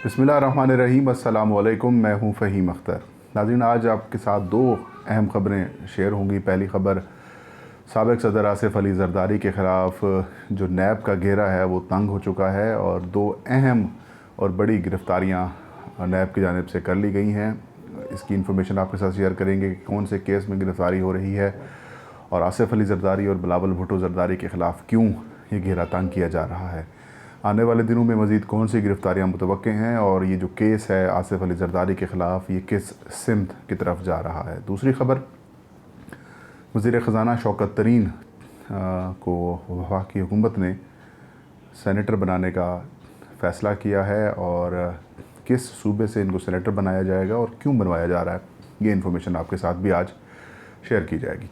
बिस्मिल्लाहिर्रहमानिर्रहीम। अस्सलामु अलैकुम। मैं हूं फ़हीम अख्तर। नाज़रीन, आज आपके साथ दो अहम ख़बरें शेयर होंगी। पहली ख़बर, साबिक़ सदर आसिफ़ अली ज़रदारी के ख़िलाफ़ जो नैब का घेरा है वो तंग हो चुका है और दो अहम और बड़ी गिरफ़्तारियाँ नैब की जानिब से कर ली गई हैं। इसकी इन्फॉर्मेशन आपके साथ शेयर करेंगे कि कौन से केस में गिरफ़्तारी हो रही है और आसिफ़ अली ज़रदारी और बिलावल भुट्टो ज़रदारी के ख़िलाफ़ क्यों ये घेरा तंग किया जा रहा है। आने वाले दिनों में मज़ीद कौन सी गिरफ़्तारियाँ मुतवक्के हैं और ये जो केस है आसिफ़ अली ज़रदारी के ख़िलाफ़, ये किस सिमत की तरफ जा रहा है। दूसरी ख़बर, वज़ीर ख़ज़ाना शौकत तरीन को वफाकी हुकूमत ने सेनेटर बनाने का फ़ैसला किया है और किस सूबे से इनको सेनेटर बनाया जाएगा और क्यों बनवाया जा रहा है, ये इन्फॉर्मेशन आपके साथ भी आज शेयर की जाएगी।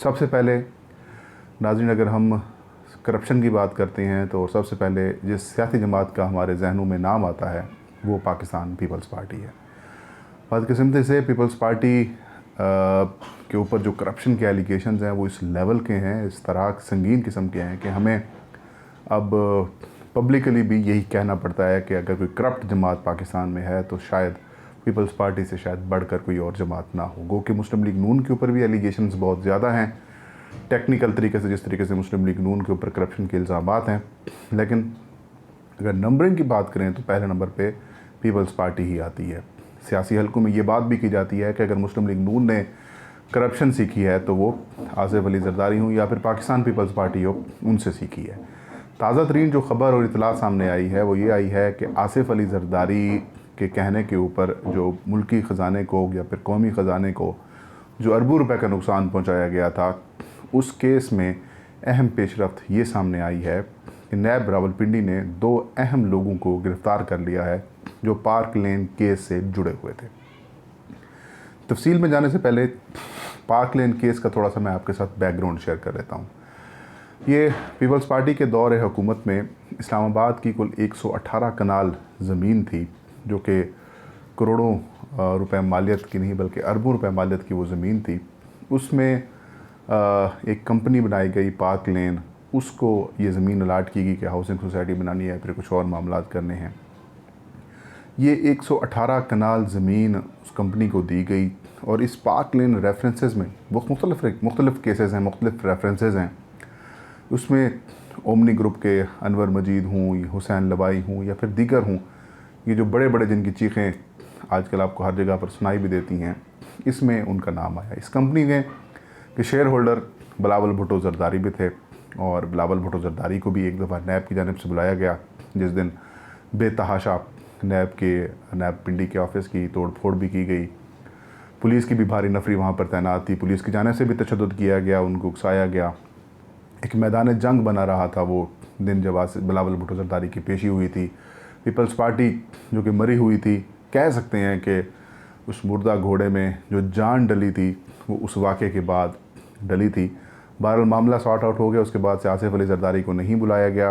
सबसे पहले नाज़रीन, अगर हम करप्शन की बात करते हैं तो सबसे पहले जिस सियासी जमात का हमारे जहनों में नाम आता है वो पाकिस्तान पीपल्स पार्टी है। बदकिस्मती से पीपल्स पार्टी के ऊपर जो करप्शन के एलिगेशंस हैं वो इस लेवल के हैं, इस तरह संगीन किस्म के हैं कि हमें अब पब्लिकली भी यही कहना पड़ता है कि अगर कोई करप्ट जमात पाकिस्तान में है तो शायद पीपल्स पार्टी से शायद बढ़कर कोई और जमात ना हो। गो कि मुस्लिम लीग नून के ऊपर भी एलिगेशंस बहुत ज़्यादा हैं, टेक्निकल तरीके से, जिस तरीके से मुस्लिम लीग नून के ऊपर करप्शन के इल्ज़ामात हैं। लेकिन अगर नंबरिंग की बात करें तो पहले नंबर पे पीपल्स पार्टी ही आती है। सियासी हलकों में ये बात भी की जाती है कि अगर मुस्लिम लीग नून ने करप्शन सीखी है तो वो आसिफ़ अली ज़रदारी हो या फिर पाकिस्तान पीपल्स पार्टी हो, उनसे सीखी है। ताज़ा तरीन जो ख़बर और इतला सामने आई है वो ये आई है कि आसिफ़ अली ज़रदारी के कहने के ऊपर जो मुल्की ख़जाने को या फिर कौमी ख़जाने को जो अरबों रुपए का नुकसान पहुँचाया गया था, उस केस में अहम पेशरफ्त ये सामने आई है कि नैब रावलपिंडी ने दो अहम लोगों को गिरफ़्तार कर लिया है जो पार्क लेन केस से जुड़े हुए थे। तफसील में जाने से पहले पार्क लेन केस का थोड़ा सा मैं आपके साथ बैकग्राउंड शेयर कर लेता हूँ। ये पीपल्स पार्टी के दौर हुकूमत में इस्लामाबाद की कुल 118 कनाल ज़मीन थी जो कि करोड़ों रुपए मालियत की नहीं बल्कि अरबों रुपए मालियत की वो ज़मीन थी। उसमें एक कंपनी बनाई गई पार्क लेन, उसको ये ज़मीन अलाट की गई कि हाउसिंग सोसाइटी बनानी है, फिर कुछ और मामलात करने हैं। ये 118 कनाल ज़मीन उस कंपनी को दी गई और इस पार्क लेन रेफरेंसेस में वो मुख्तलिफ़ केसेस हैं, मुख्तलिफ़ रेफरेंसेस हैं। उसमें ओमनी ग्रुप के अनवर मजीद हूँ, हुसैन लवाई हूँ या फिर दीगर हूँ, ये जो बड़े बड़े जिनकी चीखें आजकल आपको हर जगह पर सुनाई भी देती हैं, इसमें उनका नाम आया। इस कंपनी में के शेयर होल्डर बिलावल भुट्टो ज़रदारी भी थे और बिलावल भुट्टो ज़रदारी को भी एक दफ़ा नैब की जानिब से बुलाया गया, जिस दिन बेतहाशा नैब पिंडी के ऑफिस की तोड़ फोड़ भी की गई। पुलिस की भी भारी नफरी वहाँ पर तैनात थी, पुलिस की जानिब से भी तशद्दुद किया गया, उनको उकसाया गया। एक मैदान जंग बना रहा था वो दिन जब बिलावल भुट्टो ज़रदारी की पेशी हुई थी। पीपल्स पार्टी जो कि मरी हुई थी, कह सकते हैं कि उस मुर्दा घोड़े में जो जान डली थी वो उस वाक़े के बाद डली थी। बहरहाल मामला सॉर्ट आउट हो गया। उसके बाद से आसिफ़ अली ज़रदारी को नहीं बुलाया गया,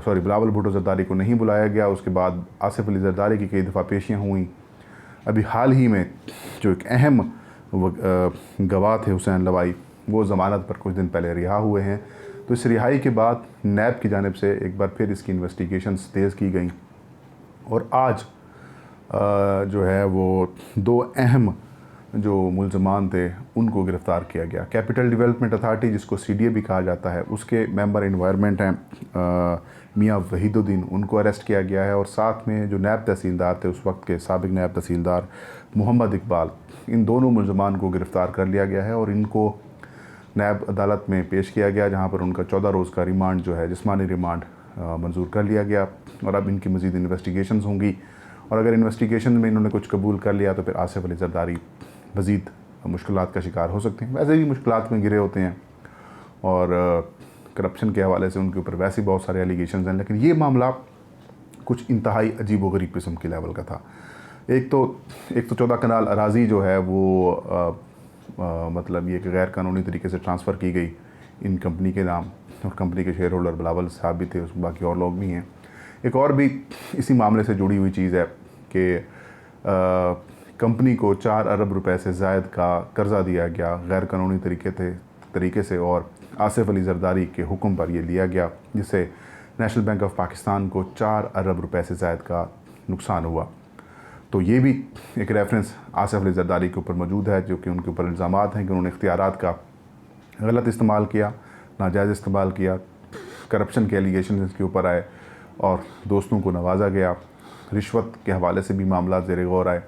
बिलावल भुट्टो ज़रदारी को नहीं बुलाया गया। उसके बाद आसिफ़ अली ज़रदारी की कई दफ़ा पेशियाँ हुई। अभी हाल ही में जो एक अहम गवाह थे हुसैन लवाई, वो ज़मानत पर कुछ दिन पहले रिहा हुए हैं। तो इस रिहाई के बाद नैब की जानिब से एक बार फिर इसकी इन्वेस्टिगेशंस तेज़ की गई और आज जो है वो दो अहम जो मुल्ज़मान थे उनको गिरफ़्तार किया गया। कैपिटल डेवलपमेंट अथॉरिटी, जिसको CDA भी कहा जाता है, उसके मेंबर इन्वायरमेंट हैं मियाँ वहीदुद्दीन, उनको अरेस्ट किया गया है और साथ में जो नैब तहसीलदार थे उस वक्त के साबिक़ नैब तहसीलदार मोहम्मद इकबाल, इन दोनों मुल्ज़मान को गिरफ़्तार कर लिया गया है और इनको नैब अदालत में पेश किया गया, जहाँ पर उनका 14 रोज़ का रिमांड जो है, जिस्मानी रिमांड मंजूर कर लिया गया और अब इनकी मज़ीद इन्वेस्टिगेशंस होंगी और अगर इन्वेस्टिगेशन में इन्होंने कुछ कबूल कर लिया तो फिर आसिफ़ अली ज़रदारी मज़ीद मुश्किलात का शिकार हो सकते हैं। वैसे भी मुश्किलात में घिरे होते हैं और करप्शन के हवाले से उनके ऊपर वैसे बहुत सारे एलिगेशंस हैं, लेकिन ये मामला कुछ इंतहाई अजीब व गरीब किस्म की लेवल का था। एक तो 14 कनाल अराज़ी जो है वो मतलब ये कि गैर कानूनी तरीके से ट्रांसफ़र की गई इन कंपनी के नाम और कंपनी के शेयर होल्डर बिलावल साहब भी थे, उसमें बाकी और लोग भी हैं। एक और भी इसी मामले से जुड़ी हुई चीज़ है कि कंपनी को 4 अरब रुपए से ज़ायद का कर्ज़ा दिया गया गैर कानूनी तरीके से और आसिफ़ अली ज़रदारी के हुक्म पर यह लिया गया, जिससे नेशनल बैंक ऑफ पाकिस्तान को 4 अरब रुपए से ज़ायद का नुकसान हुआ। तो ये भी एक रेफरेंस आसिफ अली जरदारी के ऊपर मौजूद है, जो कि उनके ऊपर इल्ज़ामात हैं कि उन्होंने इख्तियारात का गलत इस्तेमाल किया, नाजायज़ इस्तेमाल किया, करप्शन के एलिगेशन इसके ऊपर आए और दोस्तों को नवाजा गया, रिश्वत के हवाले से भी मामला ज़ेर गौर आए।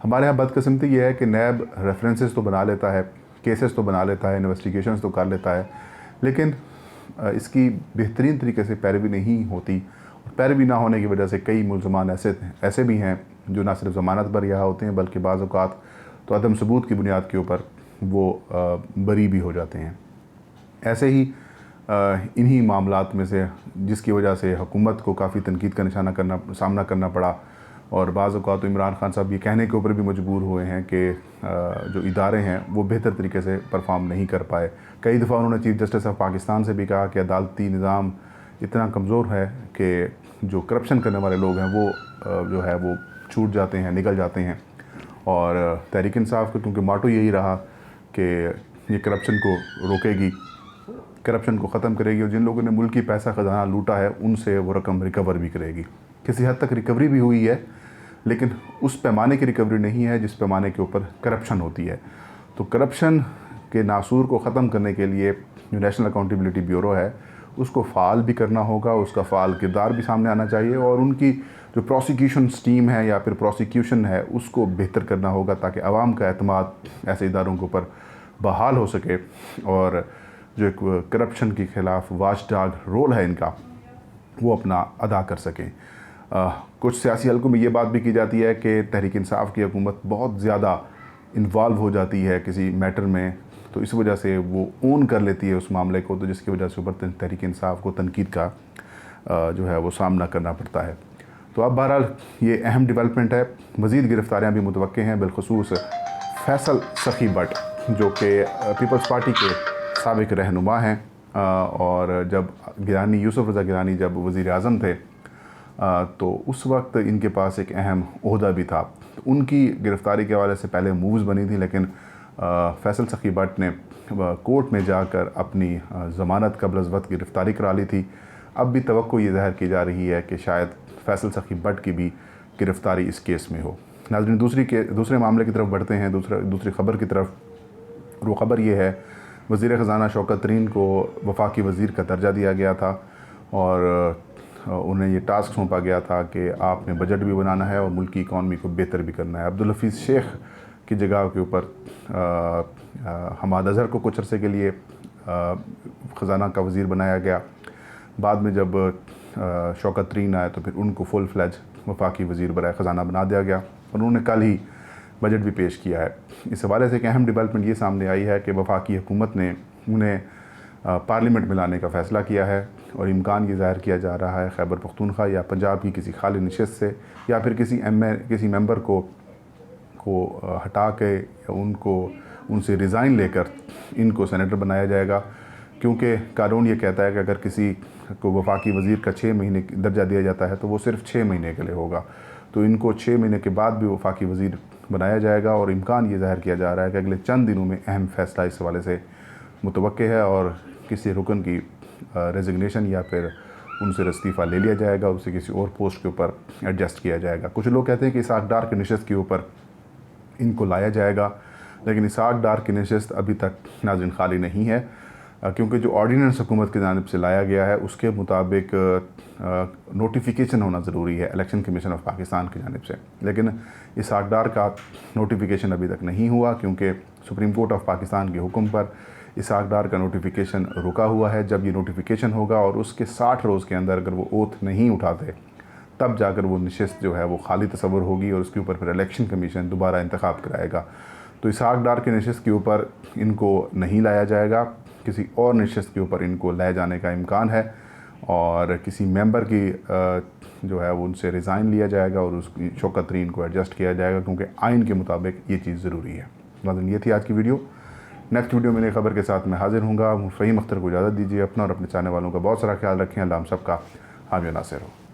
हमारे यहाँ बदकिस्मती ये है कि नैब रेफरेंसेस तो बना लेता है, केसेस तो बना लेता है, इन्वेस्टिगेशंस तो कर लेता है, लेकिन इसकी बेहतरीन तरीके से पैरवी नहीं होती। पैरवी ना होने की वजह से कई मुल्ज़मान ऐसे भी हैं जो ना सिर्फ ज़मानत पर रिहा होते हैं, बल्कि बाज़ औक़ात तो अदम सबूत की बुनियाद के ऊपर वो बरी भी हो जाते हैं। ऐसे ही इन्हीं मामलात में से जिसकी वजह से हुकूमत को काफ़ी तनकीद का सामना करना पड़ा, और बाज़ औक़ात तो इमरान खान साहब ये कहने के ऊपर भी मजबूर हुए हैं कि जो इदारे हैं वो बेहतर तरीके से परफॉर्म नहीं कर पाए। कई दफ़ा उन्होंने चीफ जस्टिस ऑफ पाकिस्तान से भी कहा कि अदालती निज़ाम इतना कमज़ोर है कि जो करप्शन करने वाले लोग हैं वो जो है वो छूट जाते हैं, निकल जाते हैं। और तहरीक इंसाफ का क्योंकि माटो यही रहा कि ये करप्शन को रोकेगी, करप्शन को ख़त्म करेगी, और जिन लोगों ने मुल्की पैसा ख़जाना लूटा है उनसे वो रकम रिकवर भी करेगी। किसी हद तक रिकवरी भी हुई है, लेकिन उस पैमाने की रिकवरी नहीं है जिस पैमाने के ऊपर करप्शन होती है। तो करप्शन के नासूर को ख़त्म करने के लिए जो नेशनल अकाउंटेबिलिटी ब्यूरो है उसको फ़ाल भी करना होगा, उसका फ़ाल किरदार भी सामने आना चाहिए, और उनकी जो प्रोसिक्यूशन टीम है या फिर प्रोसिक्यूशन है उसको बेहतर करना होगा ताकि आवाम का एतमाद ऐसे इदारों के ऊपर बहाल हो सके, और जो एक करप्शन के ख़िलाफ़ वाचडाग रोल है इनका वो अपना अदा कर सकें। कुछ सियासी हलकों में ये बात भी की जाती है कि तहरीक इंसाफ की हुकूमत बहुत ज़्यादा इन्वॉल्व हो जाती है किसी मैटर में, तो इस वजह से वो ओन कर लेती है उस मामले को, तो जिसकी वजह से ऊपर तहरीक इंसाफ को तनकीद का जो है वो सामना करना पड़ता है। तो अब बहरहाल ये अहम डेवलपमेंट है। मज़ीद गिरफ़्तारियाँ भी मुतवक्के हैं, बिलखसूस फैसल सखी भट्ट जो कि पीपल्स पार्टी के साबिक़ रहनुमा हैं, और जब गिलानी यूसुफ रज़ा गिलानी जब वज़ीर आज़म थे तो उस वक्त इनके पास एक अहम ओहदा भी था। तो उनकी गिरफ़्तारी के हवाले से पहले मूव्स बनी थी, लेकिन फैसल सखी भट्ट ने कोर्ट में जाकर अपनी ज़मानत कबल अज़ वक़्त गिरफ़्तारी करा ली थी। अब भी तवक्को ये ज़ाहिर की जा रही है कि शायद फैसल सखी भट्ट की भी गिरफ़्तारी इस केस में हो। नाज़रीन, दूसरे मामले की तरफ बढ़ते हैं, दूसरी ख़बर की तरफ। वो ख़बर ये है वज़ीर ख़ज़ाना शौकत तरीन को वफाकी वज़ीर का दर्जा दिया गया था, और उन्हें ये टास्क सौंपा गया था कि आपने बजट भी बनाना है और मुल्की इकॉनमी को बेहतर भी करना है। अब्दुल हफीज़ शेख की जगह के ऊपर हमाद अज़हर को कुछ अरसे के लिए ख़ज़ाना का वज़ीर बनाया गया। बाद में जब शौकत तरीन आए तो फिर उनको फुल फ्लैज वफाकी वज़ीर बराए ख़ज़ाना बना दिया गया, और उन्होंने कल ही बजट भी पेश किया है। इस हवाले से एक अहम डेवलपमेंट ये सामने आई है कि वफाकी हुकूमत ने उन्हें पार्लियामेंट में लाने का फ़ैसला किया है, और इम्कान ये ज़ाहिर किया जा रहा है खैबर पख्तूनख्वा या पंजाब की किसी खाली नशस्त से या फिर किसी मेंबर को हटा के या उनसे रिज़ाइन लेकर इनको सेनेटर बनाया जाएगा, क्योंकि कानून ये कहता है कि अगर किसी को वफाकी वज़ीर का 6 महीने दर्जा दिया जाता है तो वो सिर्फ 6 महीने के लिए होगा। तो इनको 6 महीने के बाद भी वफाकी वज़ीर बनाया जाएगा, और इम्कान ये ज़ाहिर किया जा रहा है कि अगले चंद दिनों में अहम फ़ैसला इस हवाले से मुतवक्के है, और किसी रुकन की रेजिग्नेशन या फिर उनसे इस्तीफ़ा ले लिया जाएगा, उसे किसी और पोस्ट के ऊपर एडजस्ट किया जाएगा। कुछ लोग कहते हैं कि इसाक डार की नशस्त के ऊपर इनको लाया जाएगा, लेकिन इसाक डार की नशस्त अभी तक नाज़रीन खाली नहीं है, क्योंकि जो ऑर्डिनेंस हुकूमत की जानिब से लाया गया है उसके मुताबिक नोटिफिकेशन होना ज़रूरी है इलेक्शन कमीशन ऑफ पाकिस्तान की जानिब से, लेकिन इसाक डार का नोटिफिकेशन अभी तक नहीं हुआ, क्योंकि सुप्रीम कोर्ट ऑफ पाकिस्तान के हुक्म पर इसाक डार का नोटिफिकेशन रुका हुआ है। जब ये नोटिफिकेशन होगा और उसके 60 रोज़ के अंदर अगर वो ओथ नहीं उठाते तब जाकर वो नशस्त जो है वो खाली तस्वर होगी, और उसके ऊपर फिर इलेक्शन कमीशन दोबारा इंतखाब कराएगा। तो इसाक डार के नशस्त के ऊपर इनको नहीं लाया जाएगा, किसी और नशस्त के ऊपर इनको लाए जाने का इम्कान है, और किसी मेंबर की जो है वो उनसे रिज़ाइन लिया जाएगा और उसकी शौकत तरीन को एडजस्ट किया जाएगा, क्योंकि आइन के मुताबिक ये चीज़ ज़रूरी है। नाज़रीन, ये थी आज की वीडियो। नेक्स्ट वीडियो में नई खबर के साथ मैं हाजिर हूँगा। फ़हीम अख्तर को इजाज़त दीजिए। अपना और अपने चाहने वालों का बहुत सारा ख्याल रखें। अल्लाह हम सबका हामी नासिर हो।